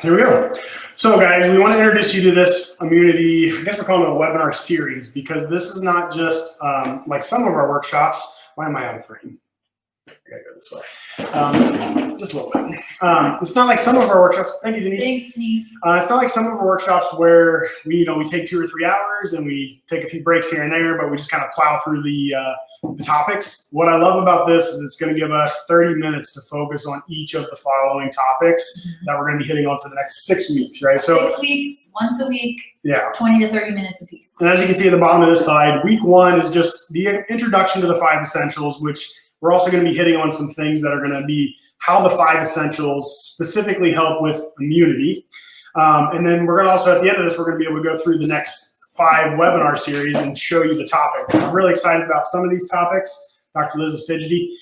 here we go. So guys, we want to introduce you to this immunity, I guess we're calling it a webinar series, because this is not just like some of our workshops. Why am I out of frame? I gotta go this way. Just a little bit. It's not like some of our workshops. Thank you, Denise. Thanks, Denise. It's not like some of our workshops where we take 2 or 3 hours and we take a few breaks here and there, but we just kind of plow through the topics. What I love about this is it's going to give us 30 minutes to focus on each of the following topics that we're going to be hitting on for the next 6 weeks, right? So 6 weeks, once a week, yeah, 20 to 30 minutes a piece. And as you can see at the bottom of this slide, week 1 is just the introduction to the 5 essentials, which we're also going to be hitting on some things that are going to be how the 5 essentials specifically help with immunity. And then we're going to also, at the end of this, we're going to be able to go through the next 5 webinar series and show you the topic. I'm really excited about some of these topics. Dr. Liz is fidgety.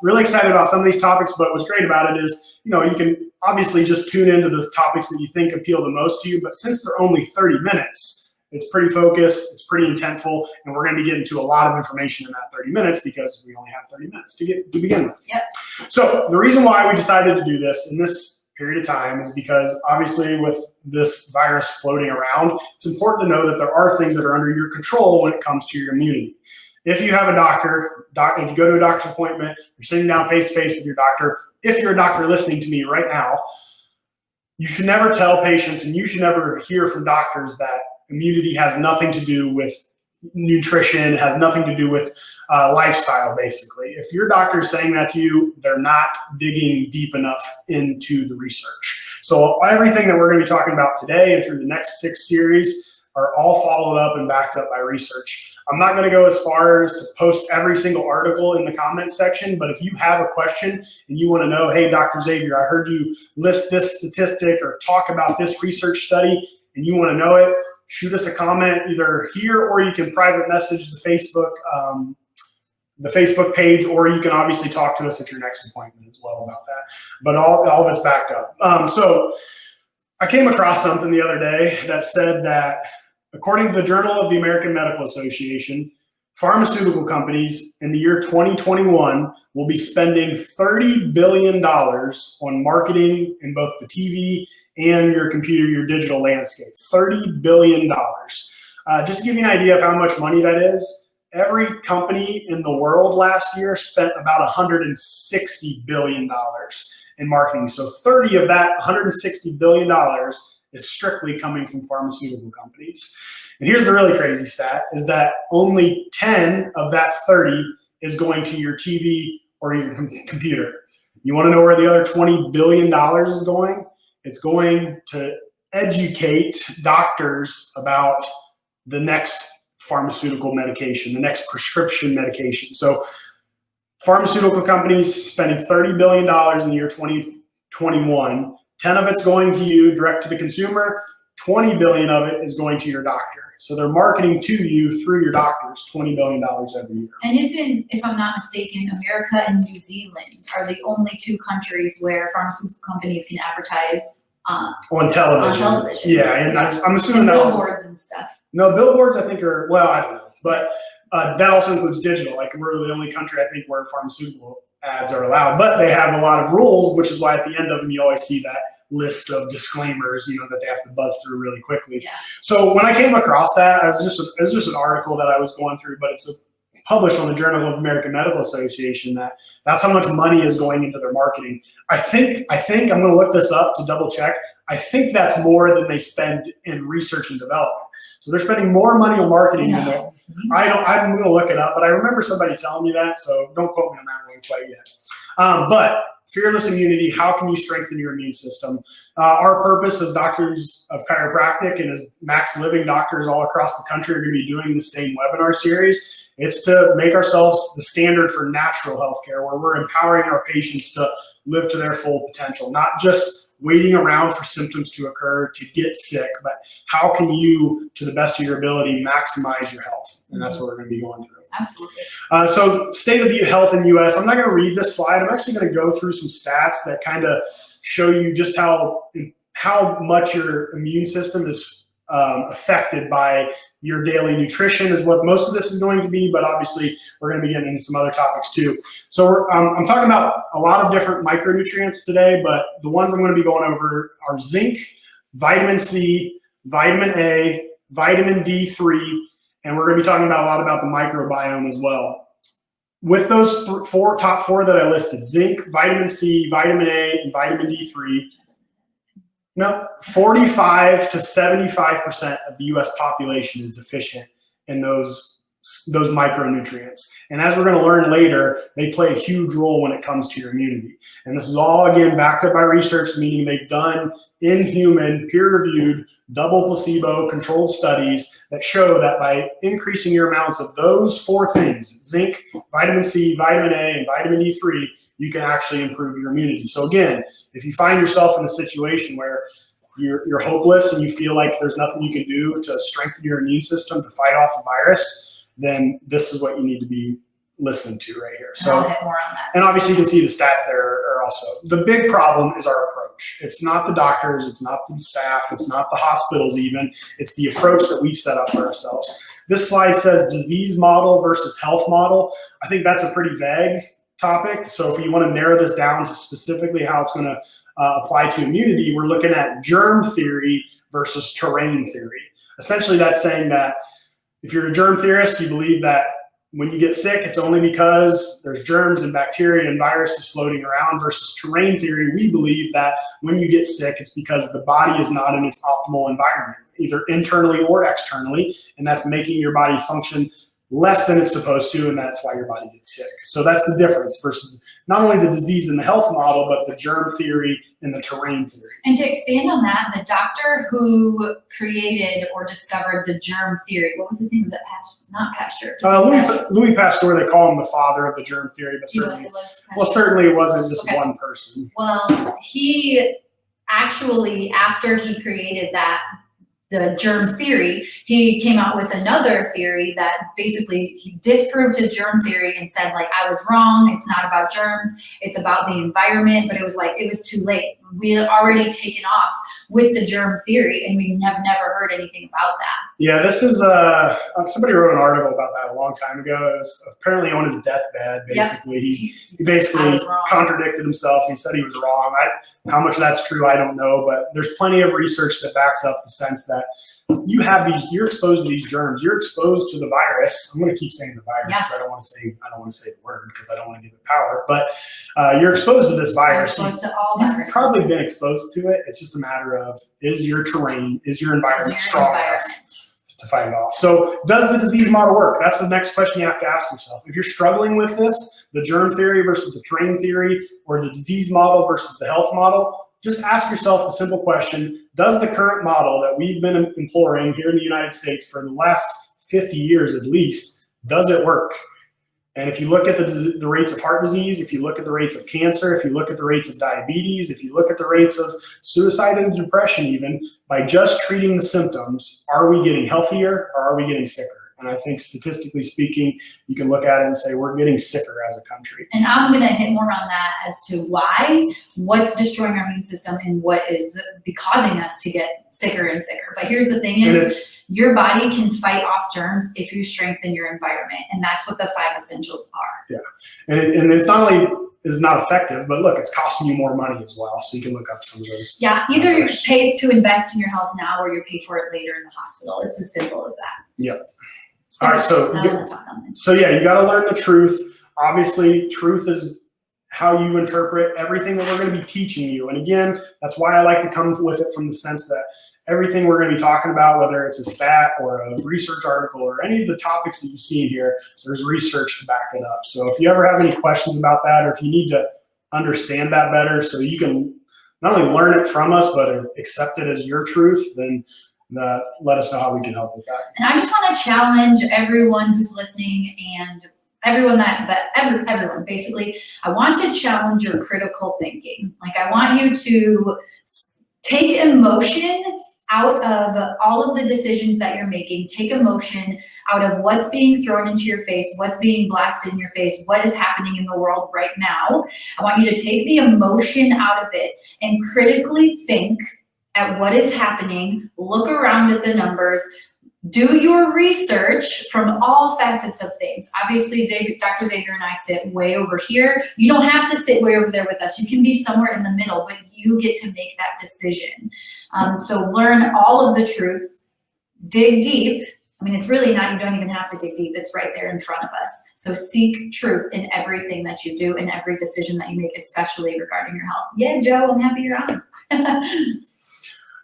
Really excited about some of these topics, but what's great about it is, you can obviously just tune into the topics that you think appeal the most to you, but since they're only 30 minutes, it's pretty focused, it's pretty intentful, and we're going to be getting to a lot of information in that 30 minutes because we only have 30 minutes to begin with. Yep. So the reason why we decided to do this in this period of time is because obviously with this virus floating around, it's important to know that there are things that are under your control when it comes to your immunity. If you have a doctor, if you go to a doctor's appointment, you're sitting down face-to-face with your doctor, if you're a doctor listening to me right now, you should never tell patients and you should never hear from doctors that immunity has nothing to do with nutrition, has nothing to do with lifestyle, basically. If your doctor is saying that to you, they're not digging deep enough into the research. So everything that we're going to be talking about today and through the next 6 series are all followed up and backed up by research. I'm not going to go as far as to post every single article in the comment section, but if you have a question and you want to know, hey, Dr. Xavier, I heard you list this statistic or talk about this research study and you want to know it, shoot us a comment either here or you can private message the Facebook page, or you can obviously talk to us at your next appointment as well about that. But all of it's backed up. So I came across something the other day that said that according to the Journal of the American Medical Association, pharmaceutical companies in the year 2021 will be spending $30 billion on marketing in both the TV and your computer, your digital landscape. $30 billion. Just to give you an idea of how much money that is, every company in the world last year spent about $160 billion in marketing. So 30 of that $160 billion is strictly coming from pharmaceutical companies. And here's the really crazy stat, is that only 10 of that 30 is going to your TV or your computer. You want to know where the other $20 billion is going? It's going to educate doctors about the next pharmaceutical medication, the next prescription medication. So pharmaceutical companies spending $30 billion in the year 2021, 10 of it's going to you direct to the consumer, 20 billion of it is going to your doctor. So they're marketing to you through your doctors $20 billion every year. And isn't, if I'm not mistaken, America and New Zealand are the only 2 countries where pharmaceutical companies can advertise on television. On television. Yeah, and I'm assuming and that billboards and stuff. No, billboards I think are, well, I don't know. But that also includes digital. Like we're the only country I think where pharmaceutical ads are allowed, but they have a lot of rules, which is why at the end of them you always see that list of disclaimers, that they have to buzz through really quickly. Yeah. So when I came across that, it was just an article that I was going through, but it's published on the Journal of American Medical Association that's how much money is going into their marketing. I think I'm going to look this up to double check. I think that's more than they spend in research and development. So they're spending more money on marketing than I'm going to look it up, but I remember somebody telling me that, so don't quote me on that one quite yet. But fearless immunity, how can you strengthen your immune system? Our purpose as doctors of chiropractic and as max living doctors all across the country are going to be doing the same webinar series. It's to make ourselves the standard for natural healthcare, where we're empowering our patients to live to their full potential, not just waiting around for symptoms to occur to get sick, but how can you, to the best of your ability, maximize your health? And that's what we're going to be going through. Absolutely. So state of the health in the U.S. I'm not going to read this slide. I'm actually going to go through some stats that kind of show you just how much your immune system is affected by your daily nutrition is what most of this is going to be, but obviously we're going to be getting into some other topics too. So I'm talking about a lot of different micronutrients today, but the ones I'm going to be going over are zinc, vitamin C, vitamin A, vitamin D3, and we're going to be talking about a lot about the microbiome as well. With those top four that I listed, zinc, vitamin C, vitamin A, and vitamin D3, 45 to 75% of the U.S. population is deficient in those micronutrients. And as we're going to learn later, they play a huge role when it comes to your immunity. And this is all, again, backed up by research, meaning they've done in human, peer-reviewed, double placebo controlled studies that show that by increasing your amounts of those four things, zinc, vitamin C, vitamin A, and vitamin D3, you can actually improve your immunity. So again, if you find yourself in a situation where you're hopeless and you feel like there's nothing you can do to strengthen your immune system to fight off the virus, then this is what you need to be listening to right here. So, I'll hit more on that. And obviously you can see the stats there are also. The big problem is our approach. It's not the doctors, it's not the staff, it's not the hospitals even. It's the approach that we've set up for ourselves. This slide says disease model versus health model. I think that's a pretty vague topic. So if you want to narrow this down to specifically how it's going to apply to immunity, we're looking at germ theory versus terrain theory. Essentially, that's saying that if you're a germ theorist, you believe that when you get sick, it's only because there's germs and bacteria and viruses floating around, versus terrain theory. We believe that when you get sick, it's because the body is not in its optimal environment, either internally or externally, and that's making your body function less than it's supposed to, and that's why your body gets sick. So that's the difference versus not only the disease and the health model, but the germ theory and the terrain theory. And to expand on that, the doctor who created or discovered the germ theory, what was his name? Was it not Pasteur? Louis Pasteur, they call him the father of the germ theory, but certainly it wasn't just one person. Well, he actually, after he created the germ theory, he came out with another theory that basically he disproved his germ theory and said, like, I was wrong. It's not about germs. It's about the environment. But it was too late. We had already taken off with the germ theory, and we have never heard anything about that. Yeah, this is somebody wrote an article about that a long time ago. It was apparently on his deathbed. Basically, yep. he basically contradicted himself. He said he was wrong. How much that's true, I don't know, but there's plenty of research that backs up the sense that you're exposed to these germs. You're exposed to the virus. I'm going to keep saying the virus because I don't want to say the word because I don't want to give it power. But you're exposed to this virus. You're exposed to all viruses. You've probably been exposed to it. It's just a matter of, is your terrain, is your environment strong enough to fight it off? So does the disease model work? That's the next question you have to ask yourself. If you're struggling with this, the germ theory versus the terrain theory, or the disease model versus the health model, just ask yourself a simple question. Does the current model that we've been employing here in the United States for the last 50 years at least, does it work? And if you look at the rates of heart disease, if you look at the rates of cancer, if you look at the rates of diabetes, if you look at the rates of suicide and depression even, by just treating the symptoms, are we getting healthier or are we getting sicker? And I think statistically speaking, you can look at it and say we're getting sicker as a country. And I'm going to hit more on that as to what's destroying our immune system and what is causing us to get sicker and sicker. But here's the thing is, your body can fight off germs if you strengthen your environment. And that's what the 5 essentials are. Yeah. And it's not only is not effective, but look, it's costing you more money as well. So you can look up some of those. Yeah, either you're paid to invest in your health now or you're paid for it later in the hospital. It's as simple as that. Yep. All right, so yeah, you got to learn the truth. Obviously, truth is how you interpret everything that we're going to be teaching you. And again, that's why I like to come with it from the sense that everything we're going to be talking about, whether it's a stat or a research article or any of the topics that you see in here, there's research to back it up. So if you ever have any questions about that, or if you need to understand that better so you can not only learn it from us, but accept it as your truth, then let us know how we can help with that. And I just want to challenge everyone who's listening and everyone everyone basically. I want to challenge your critical thinking. Like, I want you to take emotion out of all of the decisions that you're making. Take emotion out of what's being thrown into your face, what's being blasted in your face, what is happening in the world right now. I want you to take the emotion out of it and critically think at what is happening, look around at the numbers, do your research from all facets of things. Obviously, Dr. Xavier and I sit way over here. You don't have to sit way over there with us. You can be somewhere in the middle, but you get to make that decision. So learn all of the truth, dig deep. I mean, it's really not, you don't even have to dig deep. It's right there in front of us. So seek truth in everything that you do, in every decision that you make, especially regarding your health. Yeah, Joe, I'm happy you're on.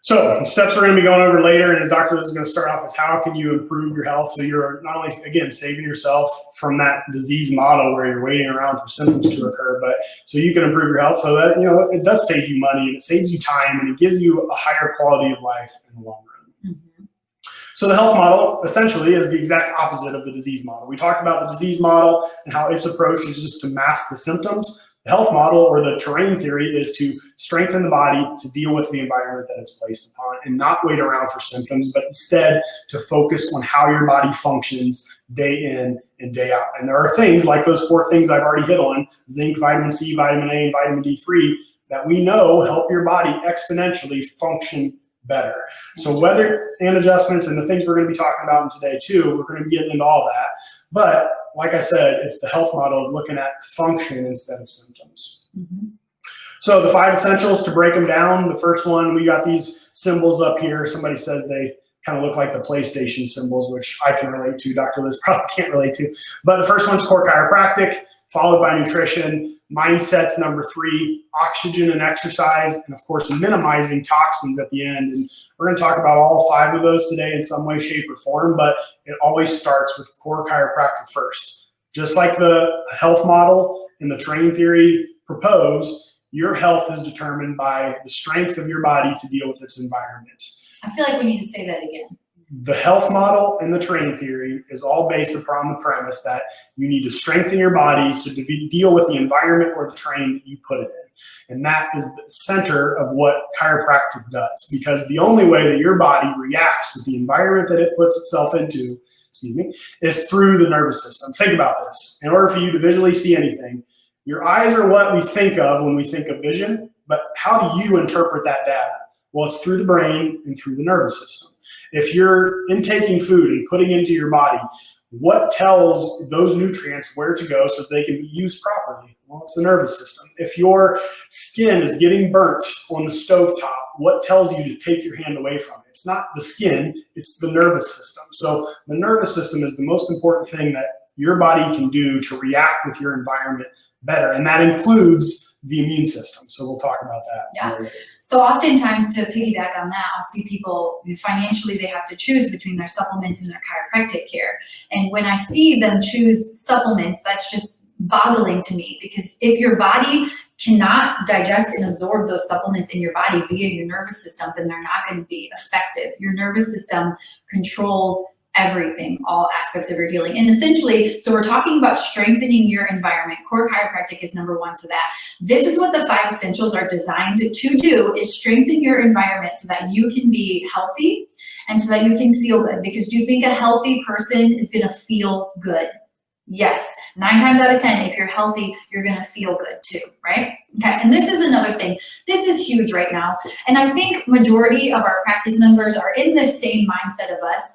So the steps we're going to be going over later, and as Dr. Liz is going to start off, is how can you improve your health so you're not only, again, saving yourself from that disease model where you're waiting around for symptoms to occur, but so you can improve your health so that, it does save you money and it saves you time and it gives you a higher quality of life in the long run. Mm-hmm. So the health model essentially is the exact opposite of the disease model. We talked about the disease model and how its approach is just to mask the symptoms. The health model, or the terrain theory, is to strengthen the body to deal with the environment that it's placed upon and not wait around for symptoms, but instead to focus on how your body functions day in and day out. And there are things like those 4 things I've already hit on, zinc, vitamin C, vitamin A, and vitamin D3, that we know help your body exponentially function better. So whether and adjustments and the things we're going to be talking about today too, we're going to be getting into all that. But like I said, it's the health model of looking at function instead of symptoms. Mm-hmm. So the 5 essentials, to break them down, the first one, we got these symbols up here. Somebody says they kind of look like the PlayStation symbols, which I can relate to. Dr. Liz probably can't relate to. But the first one's core chiropractic, followed by nutrition. Mindset's number 3, oxygen and exercise, and of course, minimizing toxins at the end. And we're going to talk about all 5 of those today in some way, shape, or form, but it always starts with core chiropractic first. Just like the health model and the terrain theory propose, your health is determined by the strength of your body to deal with its environment. I feel like we need to say that again. The health model and the terrain theory is all based upon the premise that you need to strengthen your body to deal with the environment or the terrain that you put it in. And that is the center of what chiropractic does, because the only way that your body reacts with the environment that it puts itself into, is through the nervous system. Think about this. In order for you to visually see anything, your eyes are what we think of when we think of vision, but how do you interpret that data? Well, it's through the brain and through the nervous system. If you're intaking food and putting into your body, what tells those nutrients where to go so that they can be used properly? Well, it's the nervous system. If your skin is getting burnt on the stovetop, what tells you to take your hand away from it? It's not the skin, it's the nervous system. So the nervous system is the most important thing that your body can do to react with your environment better. And that includes the immune system. So we'll talk about that. Yeah. So oftentimes, to piggyback on that, I'll see people financially, they have to choose between their supplements and their chiropractic care. And when I see them choose supplements, that's just boggling to me, because if your body cannot digest and absorb those supplements in your body via your nervous system, then they're not going to be effective. Your nervous system controls everything, all aspects of your healing. And essentially, so we're talking about strengthening your environment. Core chiropractic is number 1 to that. This is what the 5 essentials are designed to do, is strengthen your environment so that you can be healthy and so that you can feel good. Because do you think a healthy person is going to feel good? Yes. 9 times out of 10, if you're healthy, you're going to feel good too, right? Okay. And this is another thing. This is huge right now. And I think majority of our practice members are in the same mindset of us.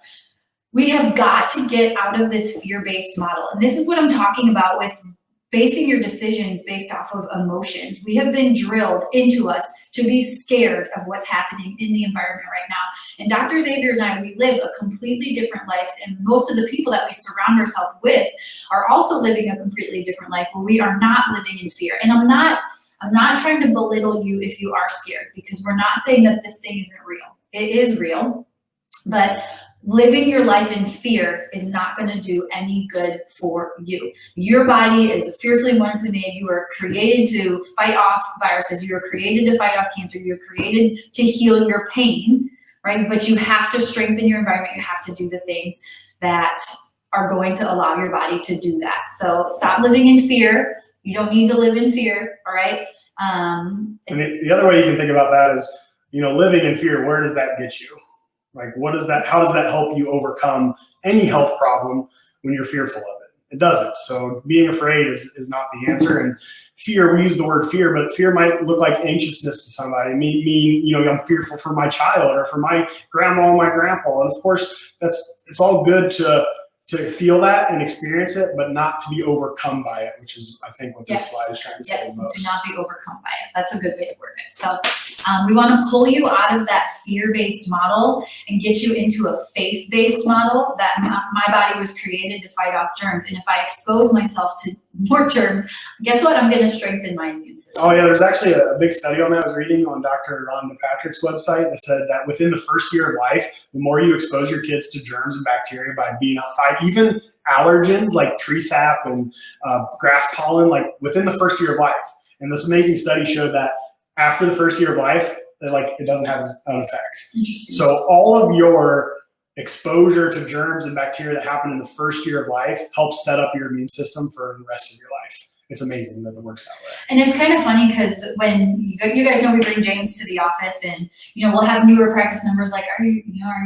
We have got to get out of this fear-based model. And this is what I'm talking about with basing your decisions based off of emotions. We have been drilled into us to be scared of what's happening in the environment right now. And Dr. Xavier and I, we live a completely different life. And most of the people that we surround ourselves with are also living a completely different life where we are not living in fear. And I'm not trying to belittle you if you are scared, because we're not saying that this thing isn't real. It is real, but living your life in fear is not going to do any good for you. Your body is fearfully and wonderfully made. You are created to fight off viruses. You are created to fight off cancer. You're created to heal your pain, right? But you have to strengthen your environment. You have to do the things that are going to allow your body to do that. So stop living in fear. You don't need to live in fear, all right? And the other way you can think about that is, living in fear, where does that get you? Like, how does that help you overcome any health problem when you're fearful of it? It doesn't. So being afraid is not the answer. And fear, we use the word fear, but fear might look like anxiousness to somebody. Mean, I'm fearful for my child or for my grandma and my grandpa. And of course, it's all good to feel that and experience it, but not to be overcome by it, which is, I think, what this slide is trying to say most. Do not be overcome by it. That's a good way to word it. So we want to pull you out of that fear-based model and get you into a faith-based model that my body was created to fight off germs. And if I expose myself to more germs, guess what? I'm going to strengthen my immune system. Oh yeah, there's actually a big study on that I was reading on Dr. Ron Patrick's website that said that within the first year of life, the more you expose your kids to germs and bacteria by being outside, even allergens like tree sap and grass pollen, like within the first year of life. And this amazing study showed that after the first year of life, it doesn't have an effect. Interesting. So all of your exposure to germs and bacteria that happen in the first year of life helps set up your immune system for the rest of your life. It's amazing that it works that way. And it's kind of funny because when you guys know we bring James to the office and, we'll have newer practice members like, are you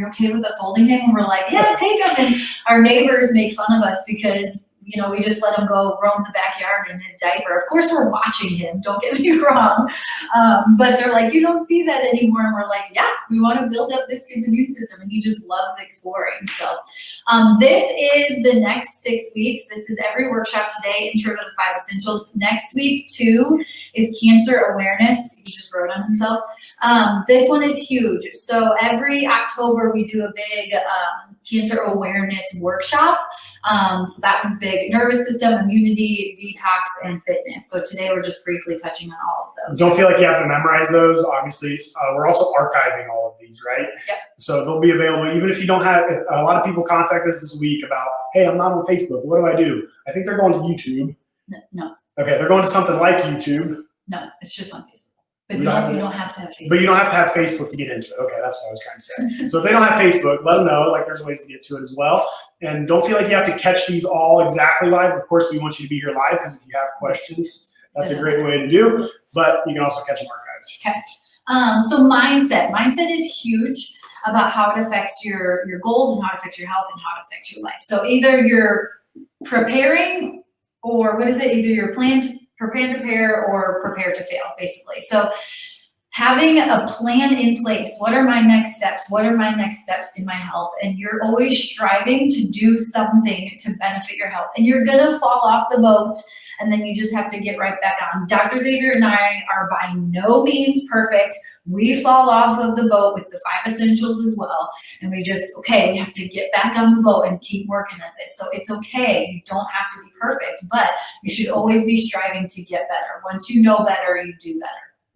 okay with us holding him? And we're like, yeah, take him. And our neighbors make fun of us because, we just let him go roam the backyard in his diaper. Of course, we're watching him. Don't get me wrong. But they're like, you don't see that anymore. And we're like, yeah, we want to build up this kid's immune system. And he just loves exploring. So this is the next 6 weeks. This is every workshop today, Intro to the 5 Essentials. Next week, 2 is cancer awareness. He just wrote on himself. This one is huge. So every October, we do a big cancer awareness workshop. So that one's big. Nervous system, immunity, detox, and fitness. So today we're just briefly touching on all of those. Don't feel like you have to memorize those. Obviously, we're also archiving all of these, right? Yep. So they'll be available even if you don't have. A lot of people contact us this week about, hey, I'm not on Facebook. What do I do? I think they're going to YouTube. No. Okay, they're going to something like YouTube. No, it's just on Facebook. But you don't have to have Facebook. But you don't have to have Facebook to get into it. Okay, that's what I was trying to say. So if they don't have Facebook, let them know. Like there's ways to get to it as well. And don't feel like you have to catch these all exactly live. Of course, we want you to be here live because if you have questions, that's a great way to do. But you can also catch them archived. Okay. So mindset. Mindset is huge about how it affects your goals and how it affects your health and how it affects your life. So either you're preparing or either you're plan to prepare or prepare to fail, basically. So having a plan in place, what are my next steps? What are my next steps in my health? And you're always striving to do something to benefit your health. And you're gonna fall off the boat and then you just have to get right back on. Dr. Xavier and I are by no means perfect. We fall off of the boat with the 5 essentials as well. And we have to get back on the boat and keep working at this. So it's okay. You don't have to be perfect, but you should always be striving to get better. Once you know better, you do better.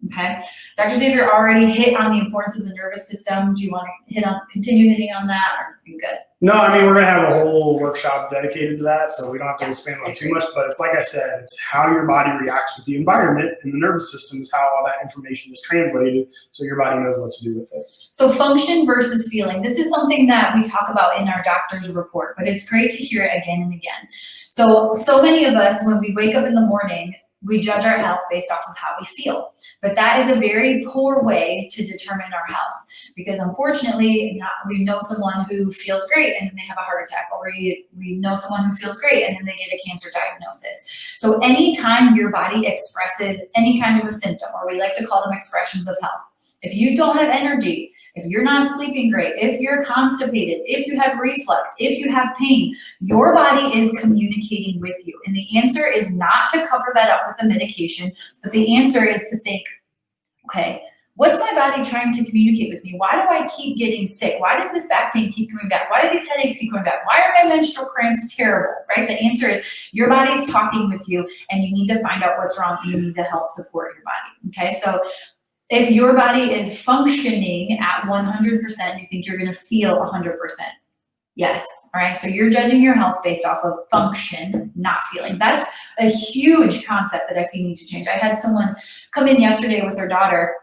Okay. Dr. Xavier already hit on the importance of the nervous system. Do you want to continue hitting on that, or are you good? No, I mean, we're going to have a whole workshop dedicated to that, so we don't have to expand on it too much, but it's like I said, it's how your body reacts with the environment, and the nervous system is how all that information is translated so your body knows what to do with it. So function versus feeling. This is something that we talk about in our doctor's report, but it's great to hear it again and again. So many of us, when we wake up in the morning, we judge our health based off of how we feel. But that is a very poor way to determine our health because unfortunately, we know someone who feels great and then they have a heart attack, or we know someone who feels great and then they get a cancer diagnosis. So anytime your body expresses any kind of a symptom, or we like to call them expressions of health, if you don't have energy, if you're not sleeping great, if you're constipated, if you have reflux, if you have pain, your body is communicating with you. And the answer is not to cover that up with the medication, but the answer is to think, okay, what's my body trying to communicate with me? Why do I keep getting sick? Why does this back pain keep coming back? Why do these headaches keep coming back? Why are my menstrual cramps terrible, right? The answer is your body's talking with you and you need to find out what's wrong and you need to help support your body, okay? So if your body is functioning at 100%, you think you're going to feel 100%. Yes. All right. So you're judging your health based off of function, not feeling. That's a huge concept that I see need to change. I had someone come in yesterday with her daughter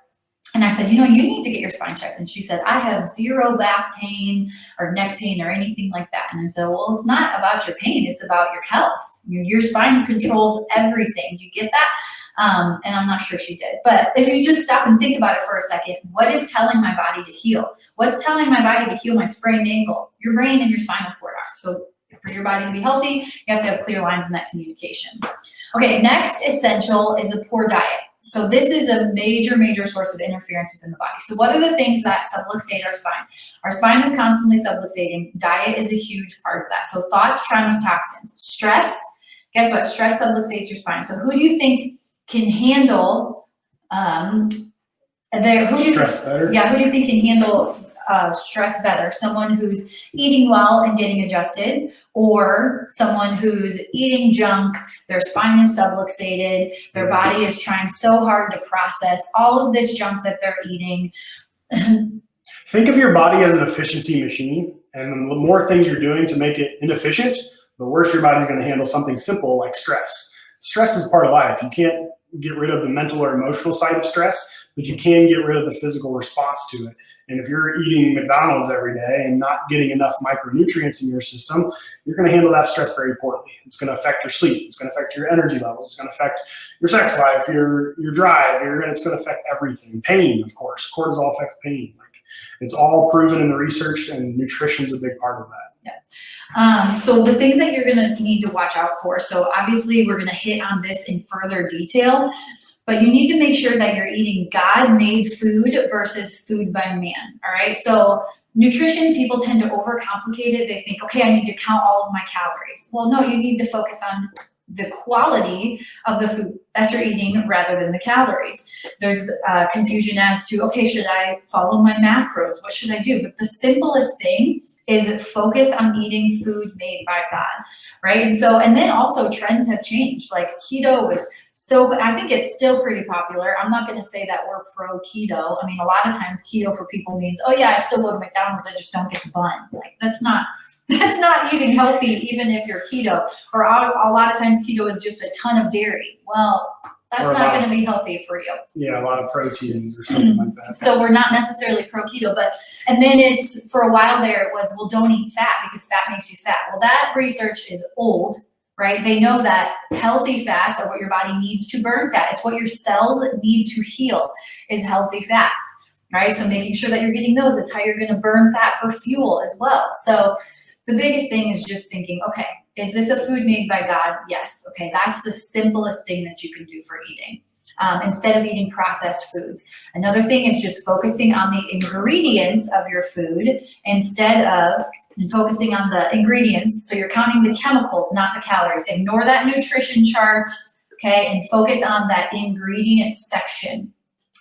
and I said, you need to get your spine checked. And she said, I have 0 back pain or neck pain or anything like that. And I said, well, it's not about your pain. It's about your health. Your spine controls everything. Do you get that? And I'm not sure she did. But if you just stop and think about it for a second, what is telling my body to heal? What's telling my body to heal my sprained ankle? Your brain and your spinal cord are. So if For your body to be healthy, you have to have clear lines in that communication. Okay, next essential is a poor diet. So this is a major, major source of interference within the body. So what are the things that subluxate our spine? Our spine is constantly subluxating. Diet is a huge part of that. So thoughts, traumas, toxins, stress. Guess what? Stress subluxates your spine. So who do you think can handle Stress better? Yeah, who do you think can handle stress better? Someone who's eating well and getting adjusted, or someone who's eating junk, their spine is subluxated, their body is trying so hard to process all of this junk that they're eating. Think of your body as an efficiency machine, and the more things you're doing to make it inefficient, the worse your body's going to handle something simple like stress. Stress is part of life. You can't get rid of the mental or emotional side of stress, but you can get rid of the physical response to it. And if you're eating McDonald's every day and not getting enough micronutrients in your system, you're going to handle that stress very poorly. It's going to affect your sleep. It's going to affect your energy levels. It's going to affect your sex life, your drive. It's going to affect everything. Pain, of course. Cortisol affects pain. It's all proven in the research, and nutrition's a big part of that. Yeah. So the things that you're going to need to watch out for. So obviously we're going to hit on this in further detail, but you need to make sure that you're eating God-made food versus food by man. All right. So nutrition, people tend to overcomplicate it. They think, okay, I need to count all of my calories. Well, no, you need to focus on the quality of the food that you're eating rather than the calories. There's confusion as to, okay, should I follow my macros? What should I do? But the simplest thing is focus on eating food made by God, right? And then also trends have changed. Like keto was I think it's still pretty popular. I'm not going to say that we're pro keto. I mean, a lot of times keto for people means, oh yeah, I still go to McDonald's, I just don't get the bun. Like that's not eating healthy, even if you're keto. Or a lot of times keto is just a ton of dairy. Well, that's not going to be healthy for you. Yeah, a lot of proteins or something like that. So we're not necessarily pro keto, and then it's, for a while there, it was, well, don't eat fat because fat makes you fat. Well, that research is old, right? They know that healthy fats are what your body needs to burn fat. It's what your cells need to heal is healthy fats, right? So making sure that you're getting those, that's how you're going to burn fat for fuel as well. So the biggest thing is just thinking, okay, is this a food made by God? Yes. Okay, that's the simplest thing that you can do for eating. Instead of eating processed foods. Another thing is just focusing on the ingredients of your food instead of focusing on the ingredients. So you're counting the chemicals, not the calories. Ignore that nutrition chart, okay, and focus on that ingredient section.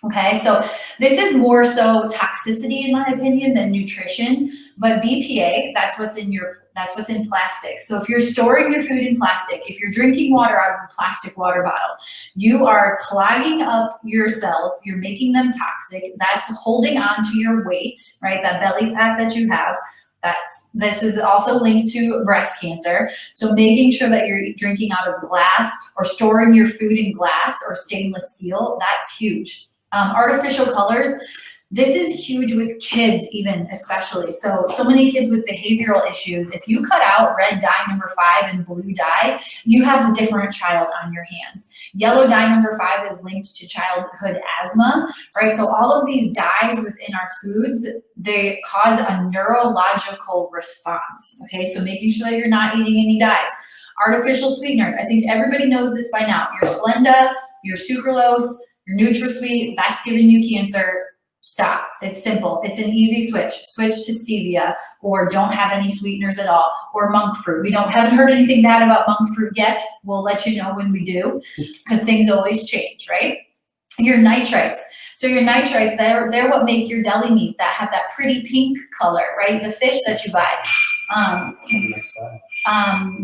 Okay, so this is more so toxicity in my opinion than nutrition, but BPA, that's what's in plastic. So if you're storing your food in plastic, if you're drinking water out of a plastic water bottle, you are clogging up your cells, you're making them toxic. That's holding on to your weight, right? That belly fat that you have. This is also linked to breast cancer. So making sure that you're drinking out of glass or storing your food in glass or stainless steel, that's huge. Artificial colors, this is huge with kids even, especially. So many kids with behavioral issues, if you cut out red dye number 5 and blue dye, you have a different child on your hands. Yellow dye number 5 is linked to childhood asthma, right? So all of these dyes within our foods, they cause a neurological response, okay? So making sure that you're not eating any dyes. Artificial sweeteners, I think everybody knows this by now. Your Splenda, your sucralose, your NutraSweet, that's giving you cancer. Stop. It's simple. It's an easy switch. Switch to stevia, or don't have any sweeteners at all, or monk fruit. We haven't heard anything bad about monk fruit yet. We'll let you know when we do, because things always change, right? Your nitrites. So your nitrites, they're what make your deli meat that have that pretty pink color, right? The fish that you buy. Next slide.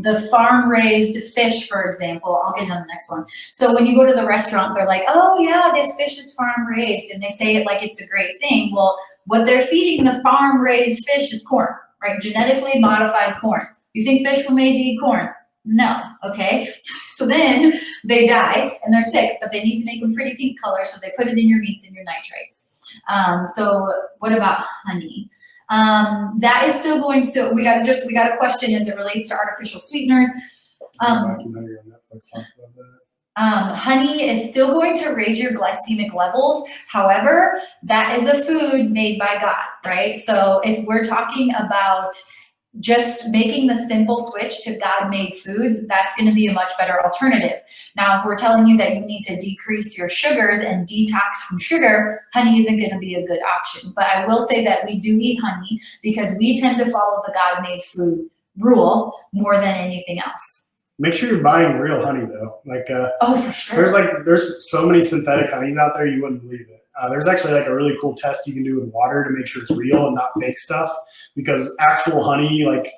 The farm-raised fish, for example, I'll get on the next one. So when you go to the restaurant, they're like, oh yeah, this fish is farm-raised, and they say it like it's a great thing. Well, what they're feeding the farm-raised fish is corn, right? Genetically modified corn. You think fish were made to eat corn? No, okay? So then they die and they're sick, but they need to make them pretty pink color, so they put it in your meats and your nitrates. So what about honey? That is still going to, we got a question as it relates to artificial sweeteners. Documentary on Netflix talks about that. Honey is still going to raise your glycemic levels. However, that is a food made by God, right? So if we're talking about just making the simple switch to God-made foods, that's going to be a much better alternative. Now, if we're telling you that you need to decrease your sugars and detox from sugar, honey isn't going to be a good option. But I will say that we do eat honey because we tend to follow the God-made food rule more than anything else. Make sure you're buying real honey though. Like, oh, for sure. There's so many synthetic honeys out there, you wouldn't believe it. There's actually like a really cool test you can do with water to make sure it's real and not fake stuff. Because actual honey, like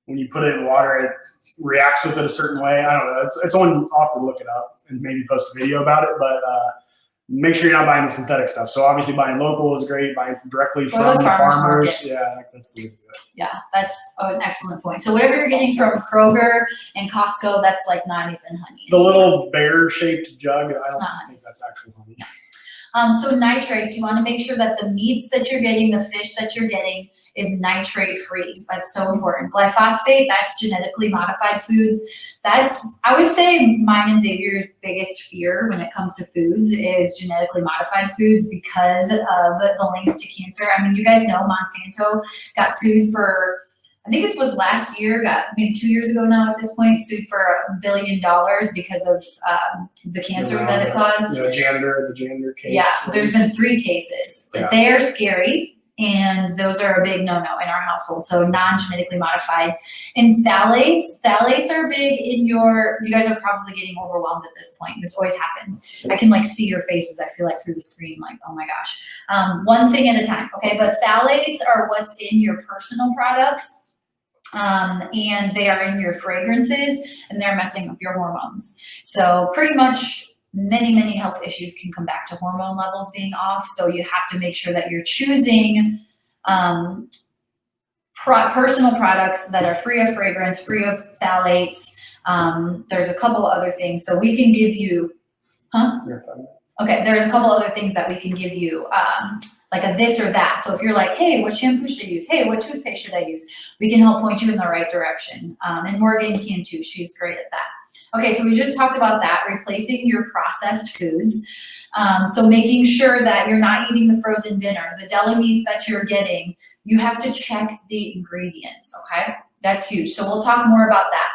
when you put it in water, it reacts with it a certain way. I don't know. It's on. I'll have to look it up and maybe post a video about it. But make sure you're not buying the synthetic stuff. So obviously buying local is great. Buying directly from the farmers. Yeah, that's the way to do it. Yeah, that's an excellent point. So whatever you're getting from Kroger and Costco, that's like not even honey. The little bear-shaped jug, I don't think that's actual honey. So nitrates, you want to make sure that the meats that you're getting, the fish that you're getting is nitrate free. That's so important. Glyphosate, that's genetically modified foods. That's, I would say, mine and Xavier's biggest fear when it comes to foods is genetically modified foods because of the links to cancer. I mean, you guys know Monsanto got sued for, I think this was last year, maybe 2 years ago now at this point, sued for $1 billion because of the cancer that it caused. The janitor case. Yeah, there's been 3 cases, but they're scary. And those are a big no-no in our household. So non-genetically modified. And phthalates are big in you guys are probably getting overwhelmed at this point. This always happens. I can like see your faces, I feel like through the screen, like, oh my gosh. One thing at a time, okay? But phthalates are what's in your personal products. And they are in your fragrances and they're messing up your hormones. So pretty much many health issues can come back to hormone levels being off. So you have to make sure that you're choosing personal products that are free of fragrance, free of phthalates. There's a couple other things. So we can give you, Okay, there's a couple other things that we can give you, like a this or that. So if you're like, hey, what shampoo should I use? Hey, what toothpaste should I use? We can help point you in the right direction. And Morgan can too. She's great at that. Okay, so we just talked about that, replacing your processed foods. So making sure that you're not eating the frozen dinner, the deli meats that you're getting, you have to check the ingredients, okay? That's huge. So we'll talk more about that.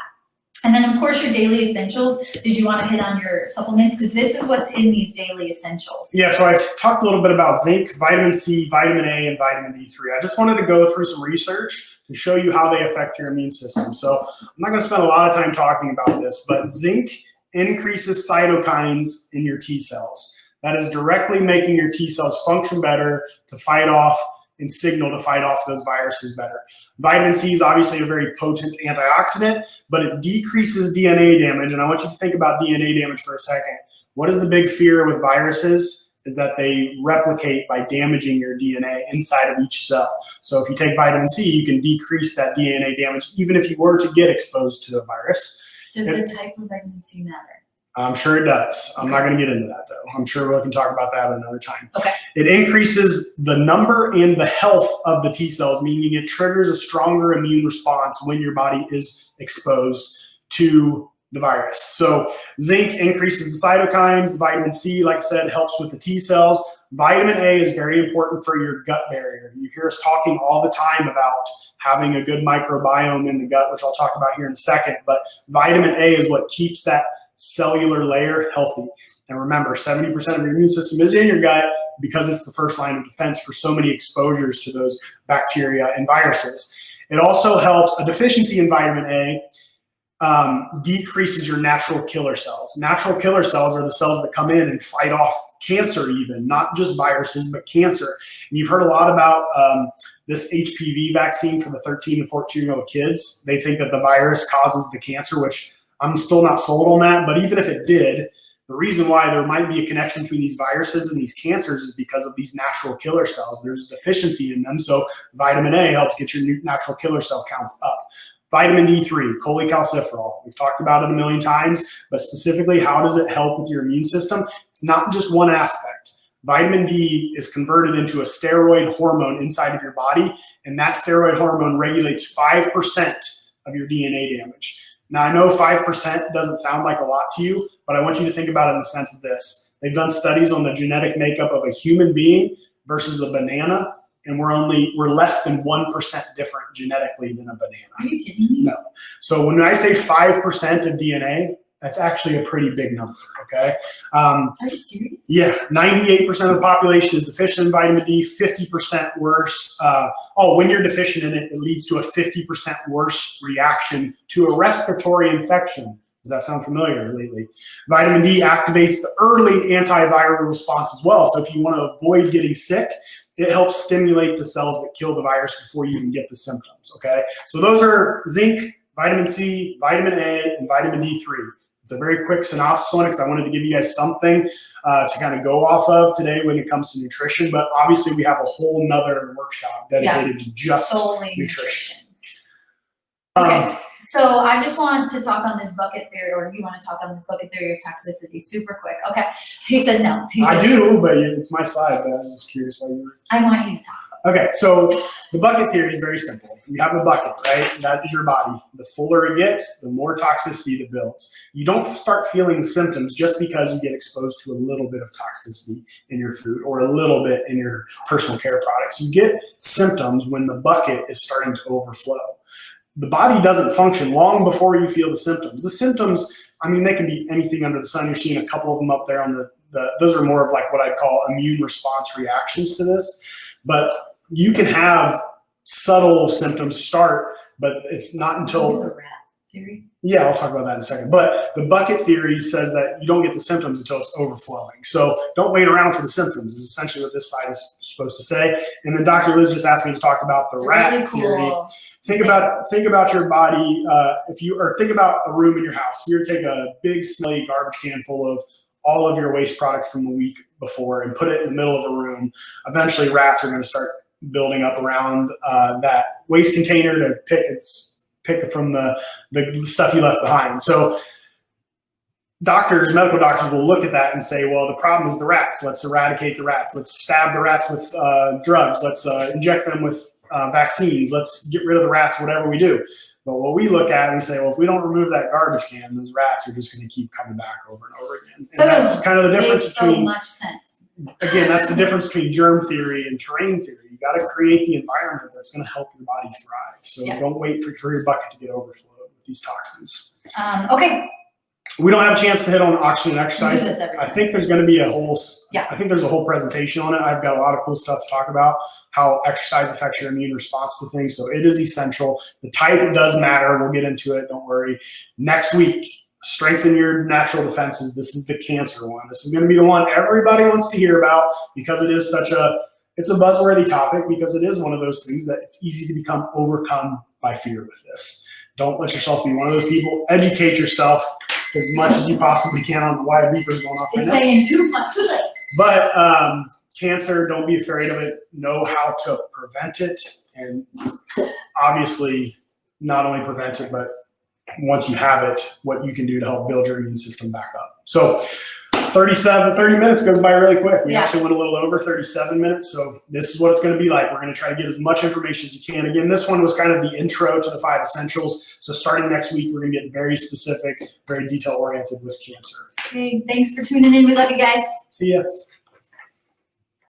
And then of course your daily essentials. Did you want to hit on your supplements? Because this is what's in these daily essentials. Yeah, so I talked a little bit about zinc, vitamin C, vitamin A, and vitamin D3. I just wanted to go through some research to show you how they affect your immune system. So I'm not going to spend a lot of time talking about this, but zinc increases cytokines in your T cells. That is directly making your T cells function better to fight off and signal to fight off those viruses better. Vitamin C is obviously a very potent antioxidant, but it decreases DNA damage. And I want you to think about DNA damage for a second. What is the big fear with viruses? Is that they replicate by damaging your DNA inside of each cell. So if you take vitamin C, you can decrease that DNA damage, even if you were to get exposed to a virus. Does the type of vitamin C matter? I'm sure it does. I'm not going to get into that, though. I'm sure we can talk about that another time. Okay. It increases the number and the health of the T cells, meaning it triggers a stronger immune response when your body is exposed to the virus. So zinc increases the cytokines. Vitamin C, like I said, helps with the T cells. Vitamin A is very important for your gut barrier. You hear us talking all the time about having a good microbiome in the gut, which I'll talk about here in a second. But vitamin A is what keeps that cellular layer healthy. And remember, 70% of your immune system is in your gut because it's the first line of defense for so many exposures to those bacteria and viruses. It also helps, a deficiency in vitamin A decreases your natural killer cells. Natural killer cells are the cells that come in and fight off cancer even, not just viruses, but cancer. And you've heard a lot about this HPV vaccine for the 13 and 14-year-old kids. They think that the virus causes the cancer, which I'm still not sold on that. But even if it did, the reason why there might be a connection between these viruses and these cancers is because of these natural killer cells. There's a deficiency in them. So vitamin A helps get your natural killer cell counts up. Vitamin D3, cholecalciferol. We've talked about it a million times, but specifically, how does it help with your immune system? It's not just one aspect. Vitamin D is converted into a steroid hormone inside of your body, and that steroid hormone regulates 5% of your DNA damage. Now, I know 5% doesn't sound like a lot to you, but I want you to think about it in the sense of this. They've done studies on the genetic makeup of a human being versus a banana. and we're less than 1% different genetically than a banana. Are you kidding me? No. So when I say 5% of DNA, that's actually a pretty big number, okay? Are you serious? Yeah, 98% of the population is deficient in vitamin D, 50% worse. When you're deficient in it, it leads to a 50% worse reaction to a respiratory infection. Does that sound familiar lately? Vitamin D activates the early antiviral response as well. So if you want to avoid getting sick, it helps stimulate the cells that kill the virus before you even get the symptoms, okay? So those are zinc, vitamin C, vitamin A, and vitamin D3. It's a very quick synopsis on it because I wanted to give you guys something to kind of go off of today when it comes to nutrition. But obviously, we have a whole nother workshop dedicated to just solely nutrition. Okay, so I just want to talk on this bucket theory, or you want to talk on this bucket theory of toxicity super quick. Okay, he said no. I do, but it's my slide, but I was just curious why you were. I want you to talk. Okay, so the bucket theory is very simple. You have a bucket, right? That is your body. The fuller it gets, the more toxicity it builds. You don't start feeling symptoms just because you get exposed to a little bit of toxicity in your food or a little bit in your personal care products. You get symptoms when the bucket is starting to overflow. The body doesn't function long before you feel the symptoms. The symptoms, I mean, they can be anything under the sun. You're seeing a couple of them up there on those are more of like what I'd call immune response reactions to this. But you can have subtle symptoms start, but it's not until the rat theory. Yeah, I'll talk about that in a second. But the bucket theory says that you don't get the symptoms until it's overflowing. So don't wait around for the symptoms is essentially what this slide is supposed to say. And then Dr. Liz just asked me to talk about the rat really theory. Cool. Think about your body. Think about a room in your house. If you were to take a big smelly garbage can full of all of your waste products from the week before and put it in the middle of a room, eventually rats are going to start building up around that waste container to pick from the stuff you left behind. So medical doctors will look at that and say, well, the problem is the rats. Let's eradicate the rats. Let's stab the rats with drugs. Let's inject them with vaccines. Let's get rid of the rats, whatever we do. But what we look at, we say, well, if we don't remove that garbage can, those rats are just going to keep coming back over and over again. And that's kind of the difference between. So much sense. Again, that's the difference between germ theory and terrain theory. You got to create the environment that's going to help your body thrive. So don't wait for your bucket to get overflowed with these toxins. Okay. We don't have a chance to hit on oxygen exercise. I think there's going to be I think there's a whole presentation on it. I've got a lot of cool stuff to talk about, how exercise affects your immune response to things. So it is essential. The type, it does matter. We'll get into it. Don't worry. Next week, strengthen your natural defenses. This is the cancer one. This is going to be the one everybody wants to hear about because it is it's a buzzworthy topic because it is one of those things that it's easy to become overcome by fear with this. Don't let yourself be one of those people. Educate yourself as much as you possibly can on why beepers going off right now. It's saying too late. But cancer, don't be afraid of it. Know how to prevent it. And obviously, not only prevent it, but once you have it, what you can do to help build your immune system back up. So 30 minutes goes by really quick. We actually went a little over 37 minutes. So this is what it's going to be like. We're going to try to get as much information as you can. Again, this one was kind of the intro to the 5 essentials. So starting next week, we're going to get very specific, very detail oriented with cancer. Okay, thanks for tuning in. We love you guys. See ya.